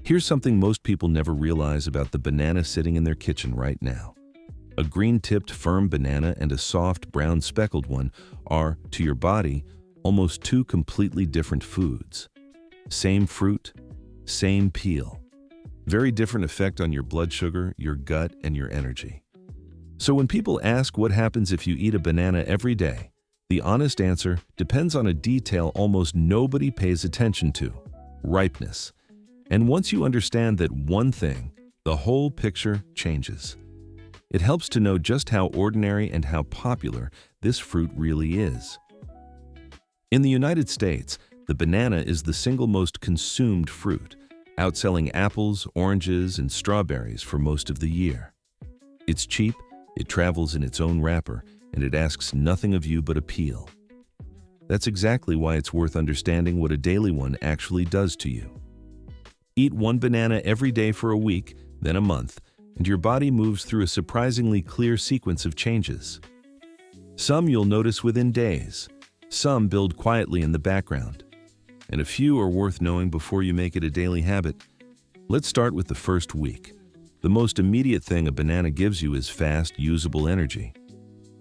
Here's something most people never realize about the banana sitting in their kitchen right now. A green-tipped, firm banana and a soft, brown, speckled one are, to your body, almost two completely different foods. Same fruit, same peel. Very different effect on your blood sugar, your gut, and your energy. So when people ask what happens if you eat a banana every day, the honest answer depends on a detail almost nobody pays attention to: ripeness. And once you understand that one thing, the whole picture changes. It helps to know just how ordinary and how popular this fruit really is. In the United States, the banana is the single most consumed fruit, outselling apples, oranges, and strawberries for most of the year. It's cheap, it travels in its own wrapper, and it asks nothing of you but a peel. That's exactly why it's worth understanding what a daily one actually does to you. Eat one banana every day for a week, then a month, and your body moves through a surprisingly clear sequence of changes. Some you'll notice within days, some build quietly in the background, and a few are worth knowing before you make it a daily habit. Let's start with the first week. The most immediate thing a banana gives you is fast, usable energy.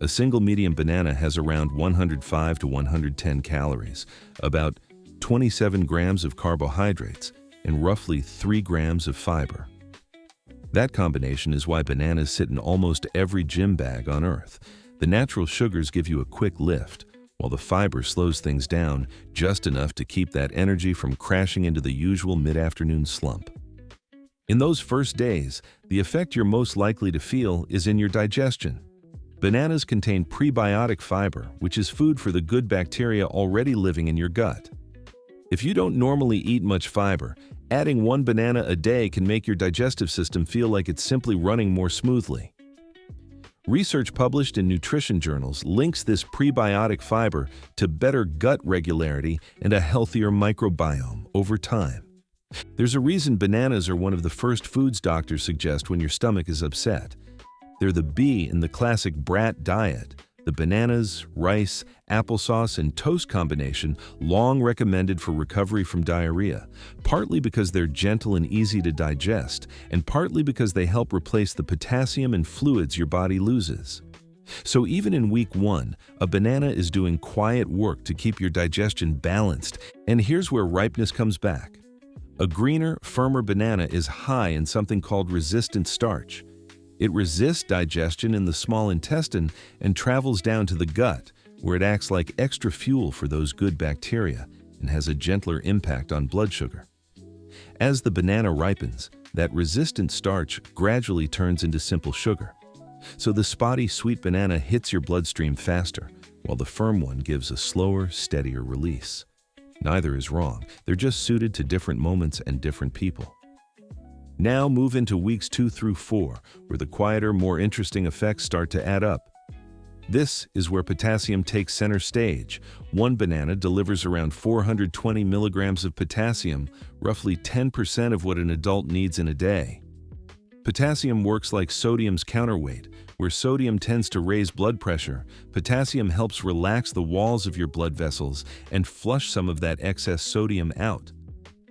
A single medium banana has around 105 to 110 calories, about 27 grams of carbohydrates, and roughly 3 grams of fiber. That combination is why bananas sit in almost every gym bag on Earth. The natural sugars give you a quick lift, while the fiber slows things down just enough to keep that energy from crashing into the usual mid-afternoon slump. In those first days, the effect you're most likely to feel is in your digestion. Bananas contain prebiotic fiber, which is food for the good bacteria already living in your gut. If you don't normally eat much fiber, adding one banana a day can make your digestive system feel like it's simply running more smoothly. Research published in nutrition journals links this prebiotic fiber to better gut regularity and a healthier microbiome over time. There's a reason bananas are one of the first foods doctors suggest when your stomach is upset. They're the B in the classic brat diet, the bananas, rice, applesauce, and toast combination long recommended for recovery from diarrhea, partly because they're gentle and easy to digest, and partly because they help replace the potassium and fluids your body loses. So even in week 1, a banana is doing quiet work to keep your digestion balanced, and here's where ripeness comes back. A greener, firmer banana is high in something called resistant starch. It resists digestion in the small intestine and travels down to the gut, where it acts like extra fuel for those good bacteria and has a gentler impact on blood sugar. As the banana ripens, that resistant starch gradually turns into simple sugar. So the spotty, sweet banana hits your bloodstream faster, while the firm one gives a slower, steadier release. Neither is wrong, they're just suited to different moments and different people. Now move into weeks 2 through 4, where the quieter, more interesting effects start to add up. This is where potassium takes center stage. One banana delivers around 420 milligrams of potassium, roughly 10% of what an adult needs in a day. Potassium works like sodium's counterweight. Where sodium tends to raise blood pressure, potassium helps relax the walls of your blood vessels and flush some of that excess sodium out.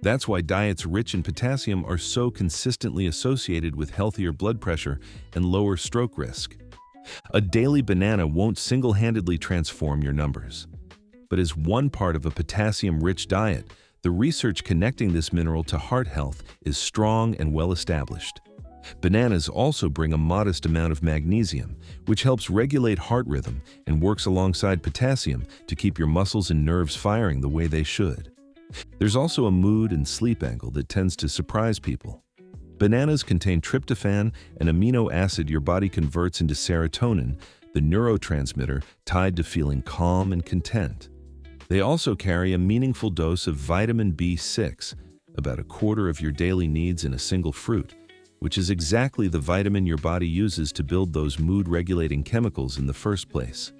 That's why diets rich in potassium are so consistently associated with healthier blood pressure and lower stroke risk. A daily banana won't single-handedly transform your numbers. But as one part of a potassium-rich diet, the research connecting this mineral to heart health is strong and well-established. Bananas also bring a modest amount of magnesium, which helps regulate heart rhythm and works alongside potassium to keep your muscles and nerves firing the way they should. There's also a mood and sleep angle that tends to surprise people. Bananas contain tryptophan, an amino acid your body converts into serotonin, the neurotransmitter tied to feeling calm and content. They also carry a meaningful dose of vitamin B6, about a quarter of your daily needs in a single fruit, which is exactly the vitamin your body uses to build those mood-regulating chemicals in the first place.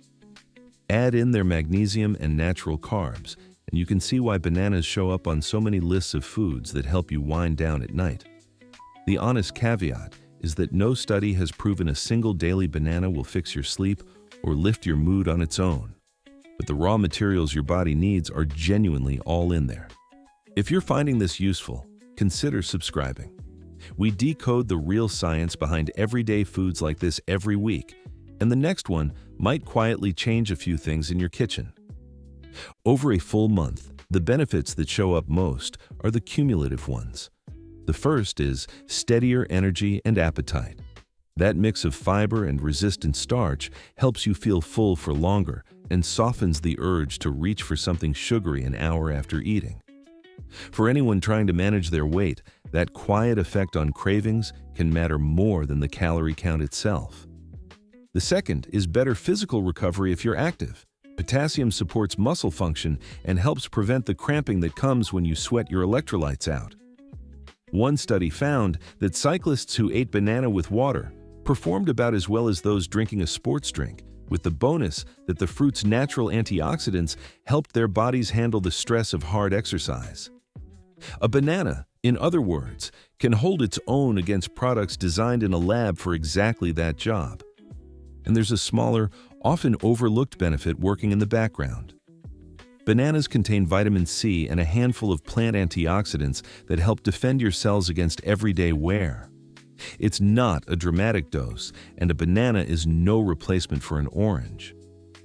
Add in their magnesium and natural carbs, and you can see why bananas show up on so many lists of foods that help you wind down at night. The honest caveat is that no study has proven a single daily banana will fix your sleep or lift your mood on its own. But the raw materials your body needs are genuinely all in there. If you're finding this useful, consider subscribing. We decode the real science behind everyday foods like this every week, and the next one might quietly change a few things in your kitchen. Over a full month, the benefits that show up most are the cumulative ones. The first is steadier energy and appetite. That mix of fiber and resistant starch helps you feel full for longer and softens the urge to reach for something sugary an hour after eating. For anyone trying to manage their weight, that quiet effect on cravings can matter more than the calorie count itself. The second is better physical recovery if you're active. Potassium supports muscle function and helps prevent the cramping that comes when you sweat your electrolytes out. One study found that cyclists who ate banana with water performed about as well as those drinking a sports drink, with the bonus that the fruit's natural antioxidants helped their bodies handle the stress of hard exercise. A banana, in other words, can hold its own against products designed in a lab for exactly that job. And there's a smaller, often overlooked benefit working in the background. Bananas contain vitamin C and a handful of plant antioxidants that help defend your cells against everyday wear. It's not a dramatic dose, and a banana is no replacement for an orange.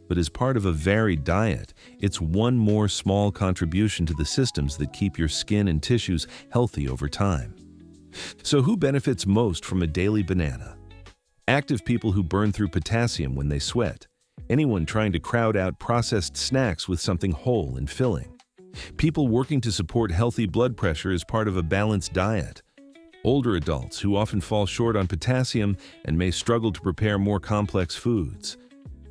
But as part of a varied diet, it's one more small contribution to the systems that keep your skin and tissues healthy over time. So who benefits most from a daily banana? Active people who burn through potassium when they sweat. Anyone trying to crowd out processed snacks with something whole and filling. People working to support healthy blood pressure as part of a balanced diet. Older adults who often fall short on potassium and may struggle to prepare more complex foods.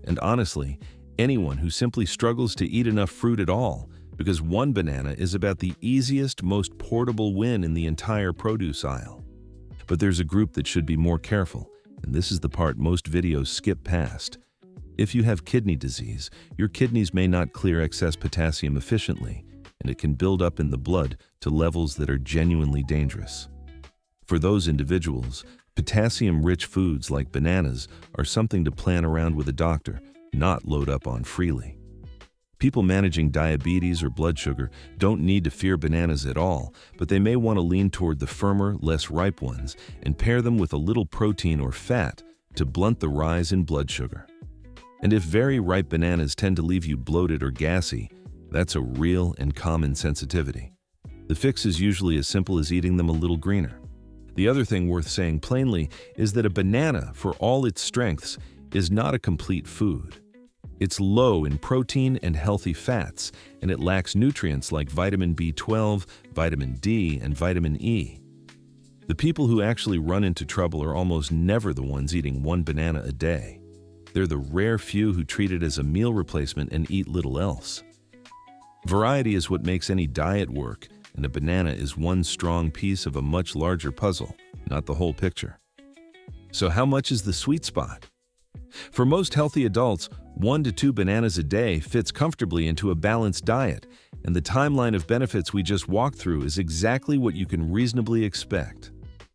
And honestly, anyone who simply struggles to eat enough fruit at all, because one banana is about the easiest, most portable win in the entire produce aisle. But there's a group that should be more careful, and this is the part most videos skip past. If you have kidney disease, your kidneys may not clear excess potassium efficiently, and it can build up in the blood to levels that are genuinely dangerous. For those individuals, potassium-rich foods like bananas are something to plan around with a doctor, not load up on freely. People managing diabetes or blood sugar don't need to fear bananas at all, but they may want to lean toward the firmer, less ripe ones and pair them with a little protein or fat to blunt the rise in blood sugar. And if very ripe bananas tend to leave you bloated or gassy, that's a real and common sensitivity. The fix is usually as simple as eating them a little greener. The other thing worth saying plainly is that a banana, for all its strengths, is not a complete food. It's low in protein and healthy fats, and it lacks nutrients like vitamin B12, vitamin D, and vitamin E. The people who actually run into trouble are almost never the ones eating one banana a day. They're the rare few who treat it as a meal replacement and eat little else. Variety is what makes any diet work, and a banana is one strong piece of a much larger puzzle, not the whole picture. So how much is the sweet spot? For most healthy adults, 1 to 2 bananas a day fits comfortably into a balanced diet, and the timeline of benefits we just walked through is exactly what you can reasonably expect.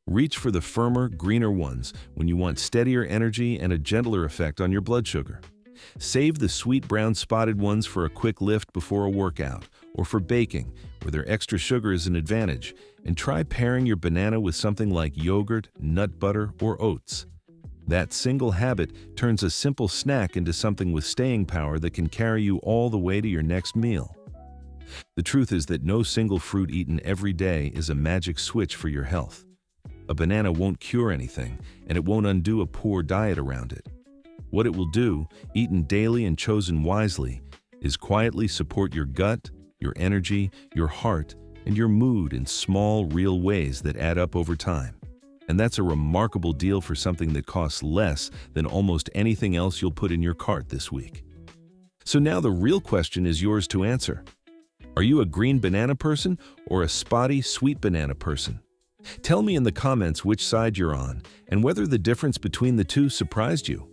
Reach for the firmer, greener ones when you want steadier energy and a gentler effect on your blood sugar. Save the sweet brown spotted ones for a quick lift before a workout, or for baking, where their extra sugar is an advantage, and try pairing your banana with something like yogurt, nut butter, or oats. That single habit turns a simple snack into something with staying power that can carry you all the way to your next meal. The truth is that no single fruit eaten every day is a magic switch for your health. A banana won't cure anything, and it won't undo a poor diet around it. What it will do, eaten daily and chosen wisely, is quietly support your gut, your energy, your heart, and your mood in small, real ways that add up over time. And that's a remarkable deal for something that costs less than almost anything else you'll put in your cart this week. So now the real question is yours to answer. Are you a green banana person or a spotty, sweet banana person? Tell me in the comments which side you're on and whether the difference between the two surprised you.